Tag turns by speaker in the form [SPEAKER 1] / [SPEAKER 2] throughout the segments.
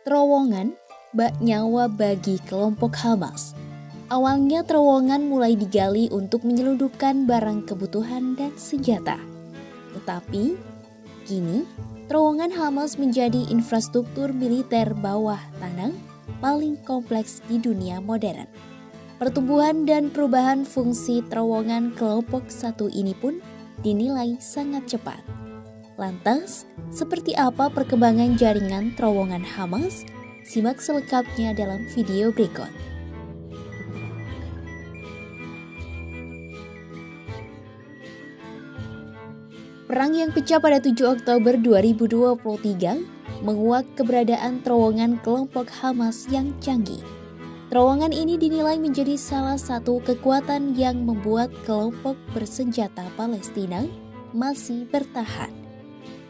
[SPEAKER 1] Terowongan bak nyawa bagi kelompok Hamas. Awalnya terowongan mulai digali untuk menyelundupkan barang kebutuhan dan senjata. Tetapi kini terowongan Hamas menjadi infrastruktur militer bawah tanah paling kompleks di dunia modern. Pertumbuhan dan perubahan fungsi terowongan kelompok satu ini pun dinilai sangat cepat. Lantas, seperti apa perkembangan jaringan terowongan Hamas? Simak selengkapnya dalam video berikut. Perang yang pecah pada 7 Oktober 2023 menguak keberadaan terowongan kelompok Hamas yang canggih. Terowongan ini dinilai menjadi salah satu kekuatan yang membuat kelompok bersenjata Palestina masih bertahan.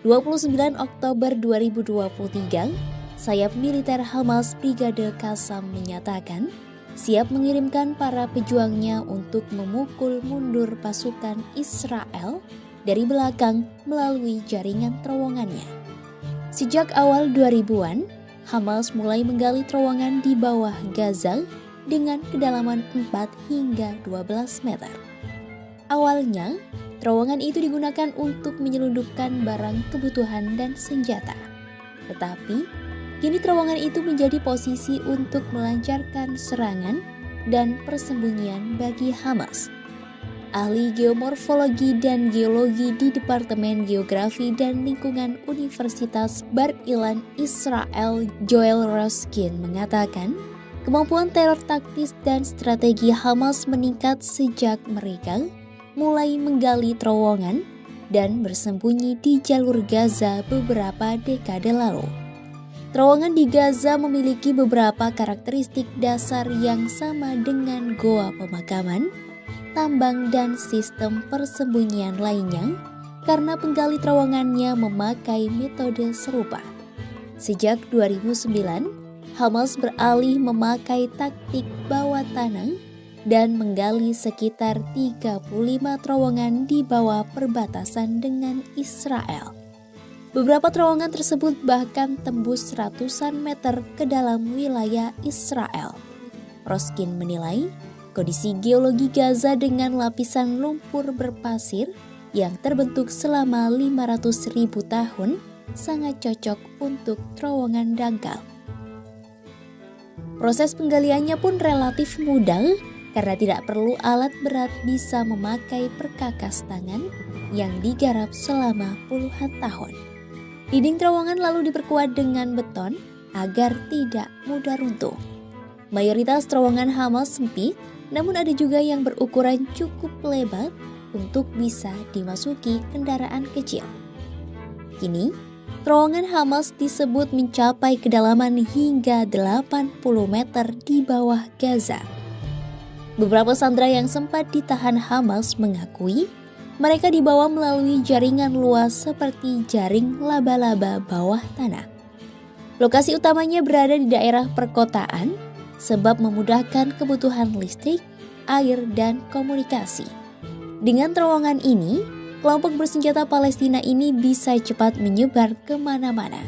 [SPEAKER 1] 29 Oktober 2023, sayap militer Hamas Brigade Qassam menyatakan siap mengirimkan para pejuangnya untuk memukul mundur pasukan Israel dari belakang melalui jaringan terowongannya. Sejak awal 2000-an, Hamas mulai menggali terowongan di bawah Gaza dengan kedalaman 4 hingga 12 meter. Awalnya, terowongan itu digunakan untuk menyelundupkan barang kebutuhan dan senjata. Tetapi, kini terowongan itu menjadi posisi untuk melancarkan serangan dan persembunyian bagi Hamas. Ahli geomorfologi dan geologi di Departemen Geografi dan Lingkungan Universitas Bar Ilan Israel, Joel Roskin mengatakan, kemampuan teror taktis dan strategi Hamas meningkat sejak mereka mulai menggali terowongan dan bersembunyi di jalur Gaza beberapa dekade lalu. Terowongan di Gaza memiliki beberapa karakteristik dasar yang sama dengan goa pemakaman, tambang, dan sistem persembunyian lainnya karena penggali terowongannya memakai metode serupa. Sejak 2009, Hamas beralih memakai taktik bawah tanah dan menggali sekitar 35 terowongan di bawah perbatasan dengan Israel. Beberapa terowongan tersebut bahkan tembus ratusan meter ke dalam wilayah Israel. Roskin menilai, kondisi geologi Gaza dengan lapisan lumpur berpasir yang terbentuk selama 500.000 tahun sangat cocok untuk terowongan dangkal. Proses penggaliannya pun relatif mudah karena tidak perlu alat berat, bisa memakai perkakas tangan yang digarap selama puluhan tahun. Dinding terowongan lalu diperkuat dengan beton agar tidak mudah runtuh. Mayoritas terowongan Hamas sempit, namun ada juga yang berukuran cukup lebar untuk bisa dimasuki kendaraan kecil. Kini, terowongan Hamas disebut mencapai kedalaman hingga 80 meter di bawah Gaza. Beberapa sandera yang sempat ditahan Hamas mengakui mereka dibawa melalui jaringan luas seperti jaring laba-laba bawah tanah. Lokasi utamanya berada di daerah perkotaan sebab memudahkan kebutuhan listrik, air, dan komunikasi. Dengan terowongan ini, kelompok bersenjata Palestina ini bisa cepat menyebar kemana-mana.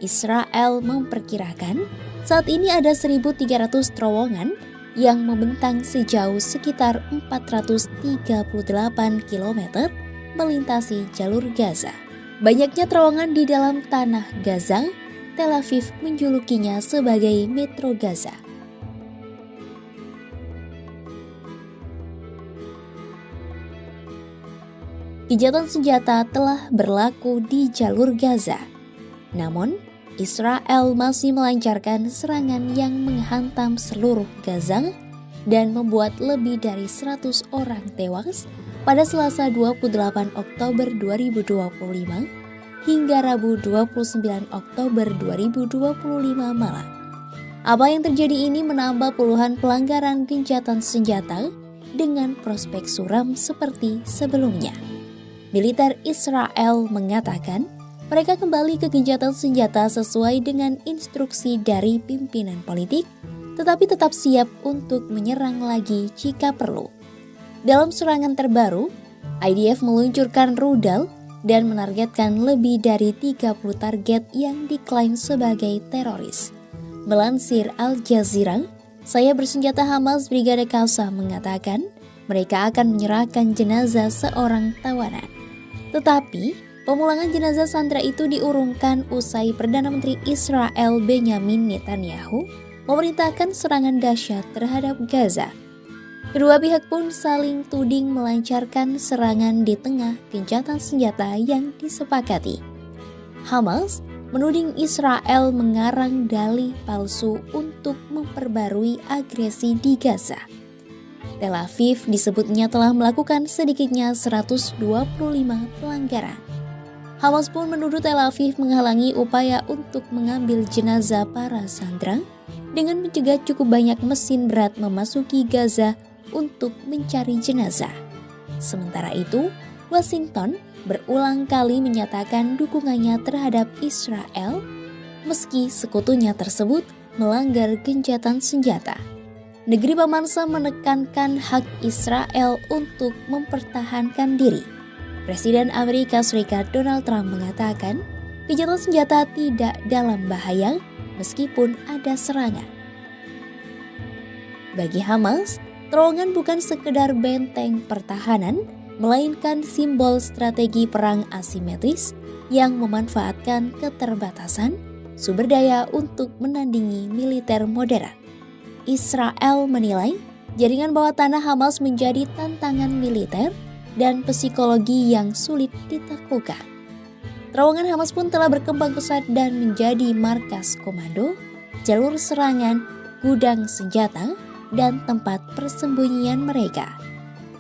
[SPEAKER 1] Israel memperkirakan saat ini ada 1.300 terowongan yang membentang sejauh sekitar 438 km melintasi jalur Gaza. Banyaknya terowongan di dalam tanah Gaza, Tel Aviv menjulukinya sebagai Metro Gaza. Gencatan senjata telah berlaku di jalur Gaza. Namun, Israel masih melancarkan serangan yang menghantam seluruh Gaza dan membuat lebih dari 100 orang tewas pada Selasa 28 Oktober 2025 hingga Rabu 29 Oktober 2025 malam. Apa yang terjadi ini menambah puluhan pelanggaran gencatan senjata dengan prospek suram seperti sebelumnya. Militer Israel mengatakan mereka kembali ke gencatan senjata sesuai dengan instruksi dari pimpinan politik, tetapi tetap siap untuk menyerang lagi jika perlu. Dalam serangan terbaru, IDF meluncurkan rudal dan menargetkan lebih dari 30 target yang diklaim sebagai teroris. Melansir Al Jazeera, sayap bersenjata Hamas Brigade Qassam mengatakan mereka akan menyerahkan jenazah seorang tawanan. Tetapi, pemulangan jenazah sandera itu diurungkan usai Perdana Menteri Israel Benyamin Netanyahu memerintahkan serangan dahsyat terhadap Gaza. Kedua pihak pun saling tuding melancarkan serangan di tengah gencatan senjata yang disepakati. Hamas menuding Israel mengarang dalih palsu untuk memperbarui agresi di Gaza. Tel Aviv disebutnya telah melakukan sedikitnya 125 pelanggaran. Hamas pun menuduh Tel Aviv menghalangi upaya untuk mengambil jenazah para sandera dengan mencegat cukup banyak mesin berat memasuki Gaza untuk mencari jenazah. Sementara itu, Washington berulang kali menyatakan dukungannya terhadap Israel meski sekutunya tersebut melanggar gencatan senjata. Negeri pemansa menekankan hak Israel untuk mempertahankan diri. Presiden Amerika Serikat Donald Trump mengatakan gencatan senjata tidak dalam bahaya meskipun ada serangan. Bagi Hamas, terowongan bukan sekedar benteng pertahanan, melainkan simbol strategi perang asimetris yang memanfaatkan keterbatasan sumber daya untuk menandingi militer modern. Israel menilai jaringan bawah tanah Hamas menjadi tantangan militer dan psikologi yang sulit ditaklukkan. Terowongan Hamas pun telah berkembang pesat dan menjadi markas komando, jalur serangan, gudang senjata, dan tempat persembunyian mereka.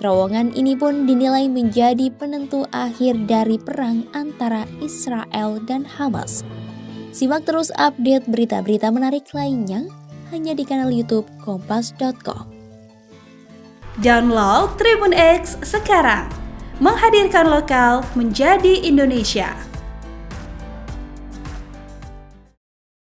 [SPEAKER 1] Terowongan ini pun dinilai menjadi penentu akhir dari perang antara Israel dan Hamas. Simak terus update berita-berita menarik lainnya hanya di kanal YouTube Kompas.com.
[SPEAKER 2] Download Tribun X sekarang, menghadirkan lokal menjadi Indonesia.